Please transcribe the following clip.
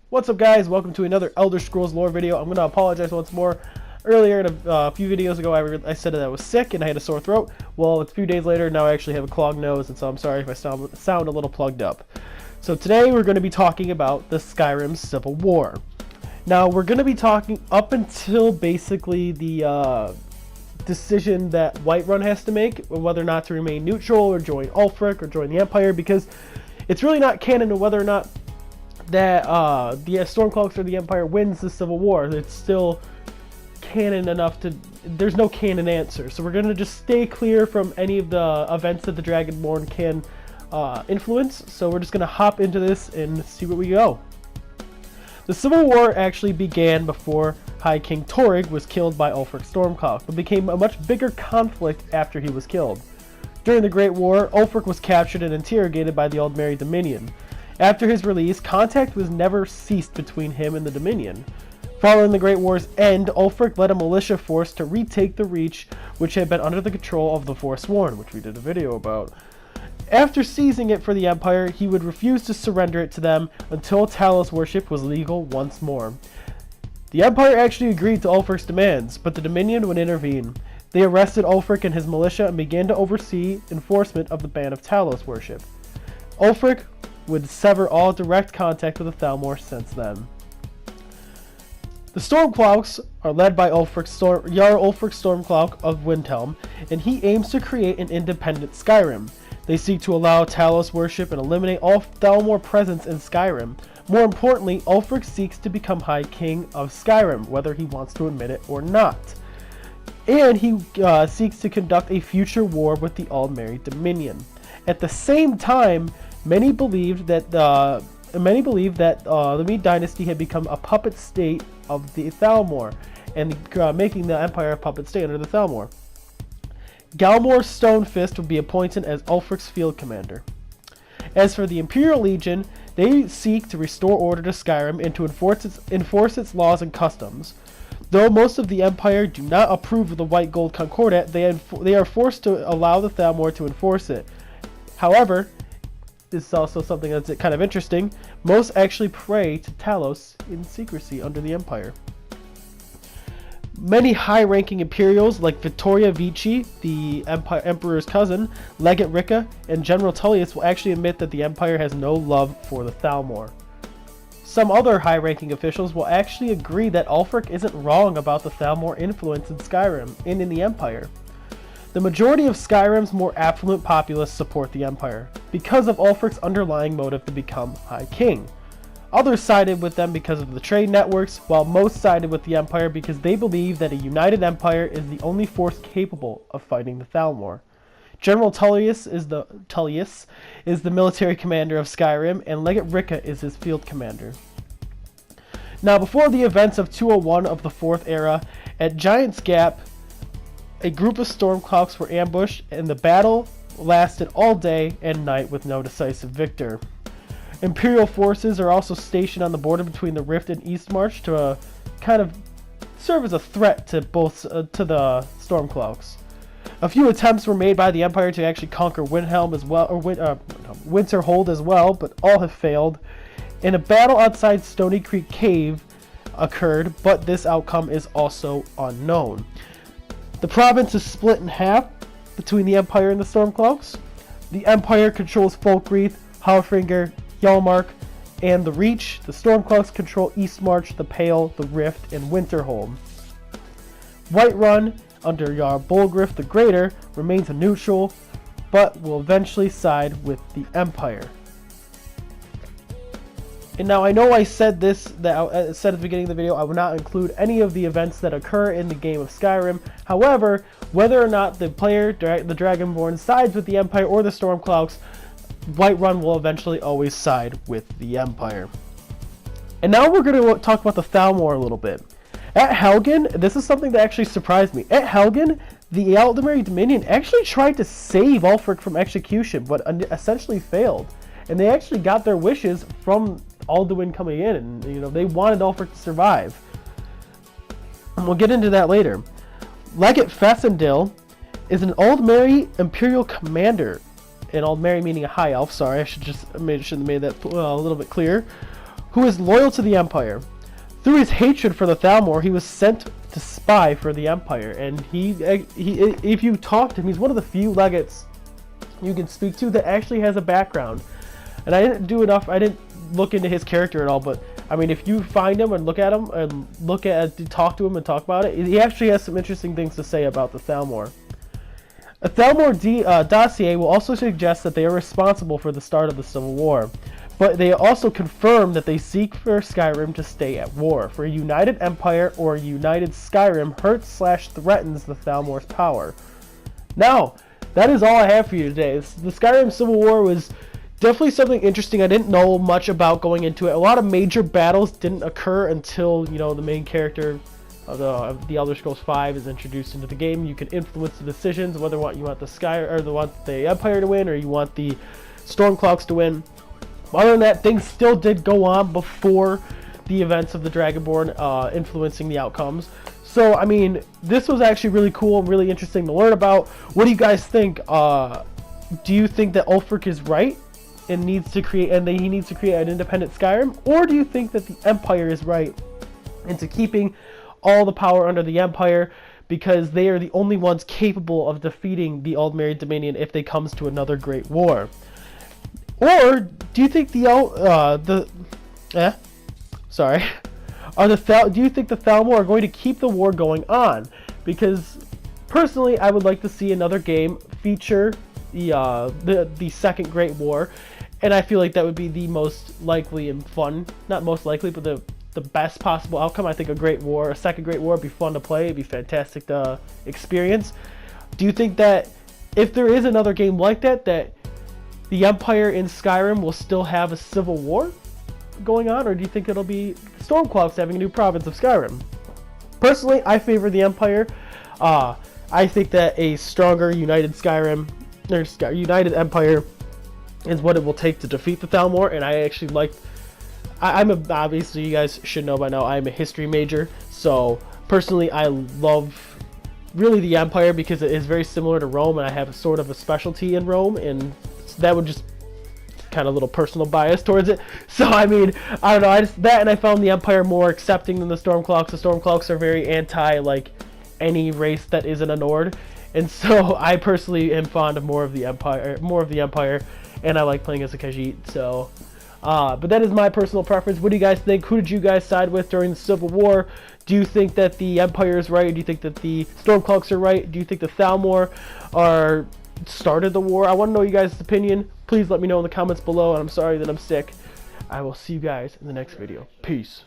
What's up, guys? Welcome to another Elder Scrolls lore video. I'm going to apologize once more. Earlier, in a few videos ago, I said that I was sick and I had a sore throat. Well, it's a few days later, now I actually have a clogged nose, and so I'm sorry if I sound a little plugged up. So today, we're going to be talking about the Skyrim Civil War. Now, we're going to be talking up until basically the decision that Whiterun has to make, whether or not to remain neutral or join Ulfric or join the Empire, because it's really not canon to whether or not that the Stormcloaks or the Empire wins the Civil War. It's still canon enough to... There's no canon answer. So we're going to just stay clear from any of the events that the Dragonborn can influence. So we're just going to hop into this and see where we go. The Civil War actually began before High King Torygg was killed by Ulfric Stormcloak, but became a much bigger conflict after he was killed. During the Great War, Ulfric was captured and interrogated by the Old Merry Dominion. After his release, contact was never ceased between him and the Dominion. Following the Great War's end, Ulfric led a militia force to retake the Reach, which had been under the control of the Forsworn, which we did a video about. After seizing it for the Empire, he would refuse to surrender it to them until Talos worship was legal once more. The Empire actually agreed to Ulfric's demands, but the Dominion would intervene. They arrested Ulfric and his militia and began to oversee enforcement of the ban of Talos worship. Ulfric would sever all direct contact with the Thalmor since then. The Stormcloaks are led by Jarl Ulfric Stormcloak of Windhelm, and he aims to create an independent Skyrim. They seek to allow Talos worship and eliminate all Thalmor presence in Skyrim. More importantly, Ulfric seeks to become High King of Skyrim, whether he wants to admit it or not. And he seeks to conduct a future war with the Aldmeri Dominion. At the same time, many believed that the Mede Dynasty had become a puppet state of the Thalmor, and making the Empire a puppet state under the Thalmor. Galmor Stonefist would be appointed as Ulfric's field commander. As for the Imperial Legion, they seek to restore order to Skyrim and to enforce its laws and customs. Though most of the Empire do not approve of the White Gold Concordat, they are forced to allow the Thalmor to enforce it. However, this is also something that's kind of interesting. Most actually pray to Talos in secrecy under the Empire. Many high-ranking Imperials like Vittoria Vici, the Emperor's cousin, Legate Ricca, and General Tullius will actually admit that the Empire has no love for the Thalmor. Some other high-ranking officials will actually agree that Ulfric isn't wrong about the Thalmor influence in Skyrim and in the Empire. The majority of Skyrim's more affluent populace support the Empire, because of Ulfric's underlying motive to become High King. Others sided with them because of the trade networks, while most sided with the Empire because they believe that a united Empire is the only force capable of fighting the Thalmor. General Tullius is the military commander of Skyrim, and Legate Ricca is his field commander. Now, before the events of 201 of the Fourth Era, at Giant's Gap, a group of Stormcloaks were ambushed, and the battle lasted all day and night with no decisive victor. Imperial forces are also stationed on the border between the Rift and Eastmarch to kind of serve as a threat to to the Stormcloaks. A few attempts were made by the Empire to actually conquer Windhelm as well, or Winterhold as well, but all have failed. And a battle outside Stony Creek Cave occurred, but this outcome is also unknown. The province is split in half between the Empire and the Stormcloaks. The Empire controls Folkreath, Halfringer, Hjalmark, and the Reach. The Stormcloaks control Eastmarch, the Pale, the Rift, and Winterhold. Whiterun, under Jarl Bolgrif the Greater, remains a neutral, but will eventually side with the Empire. And now I know I said I said at the beginning of the video I would not include any of the events that occur in the game of Skyrim. However, whether or not the player, the Dragonborn, sides with the Empire or the Stormcloaks, Whiterun will eventually always side with the Empire. And now we're going to talk about the Thalmor a little bit. At Helgen, this is something that actually surprised me. At Helgen, the Aldmeri Dominion actually tried to save Ulfric from execution, but essentially failed. And they actually got their wishes from Alduin coming in, and they wanted Ulfric to survive. And we'll get into that later. Legate Fessendil is an Aldmeri Imperial commander, and Aldmeri meaning a high elf. Sorry, I should have made that a little bit clear. who is loyal to the Empire. Through his hatred for the Thalmor, he was sent to spy for the Empire, and he if you talk to him, he's one of the few legates you can speak to that actually has a background. And I didn't do enough, I didn't look into his character at all, but I mean, if you find him and look at him and talk to him and talk about it, he actually has some interesting things to say about the Thalmor. A Thalmor dossier will also suggest that they are responsible for the start of the Civil War, but they also confirm that they seek for Skyrim to stay at war. For a united Empire or a united Skyrim hurts/threatens the Thalmor's power. Now, that is all I have for you today. The Skyrim Civil War was definitely something interesting. I didn't know much about going into it. A lot of major battles didn't occur until, you know, the main character of the Elder Scrolls V is introduced into the game. You can influence the decisions, whether you want the Empire to win or you want the Stormcloaks to win. Other than that, things still did go on before the events of the Dragonborn influencing the outcomes. So, I mean, this was actually really cool and really interesting to learn about. What do you guys think? Do you think that Ulfric is right and he needs to create an independent Skyrim? Or do you think that the Empire is right into keeping all the power under the Empire because they are the only ones capable of defeating the Aldmeri Dominion if they comes to another great war? Or do you think do you think the Thalmor are going to keep the war going on? Because personally, I would like to see another game feature the Second Great War, and I feel like that would be the most likely and fun, not most likely, but the best possible outcome. I think a Second Great War would be fun to play. It'd be fantastic to experience. Do you think that if there is another game like that, that the Empire in Skyrim will still have a civil war going on, or do you think it'll be Stormcloaks having a new province of Skyrim? Personally, I favor the Empire. I think that a stronger united Skyrim, or united Empire, is what it will take to defeat the Thalmor. And I actually like. Obviously, you guys should know by now, I'm a history major. So personally, I love really the Empire because it is very similar to Rome, and I have sort of a specialty in Rome, and that would just kind of a little personal bias towards it. So I mean, I don't know, and I found the Empire more accepting than the Stormcloaks. The Stormcloaks are very anti like any race that isn't a Nord, and so I personally am fond of more of the Empire, and I like playing as a Khajiit. So but that is my personal preference. What do you guys think? Who did you guys side with during the Civil War? Do you think that the Empire is right? Do you think that the Stormcloaks are right? Do you think the Thalmor started the war? I want to know you guys' opinion. Please let me know in the comments below, and I'm sorry that I'm sick. I will see you guys in the next video. Peace.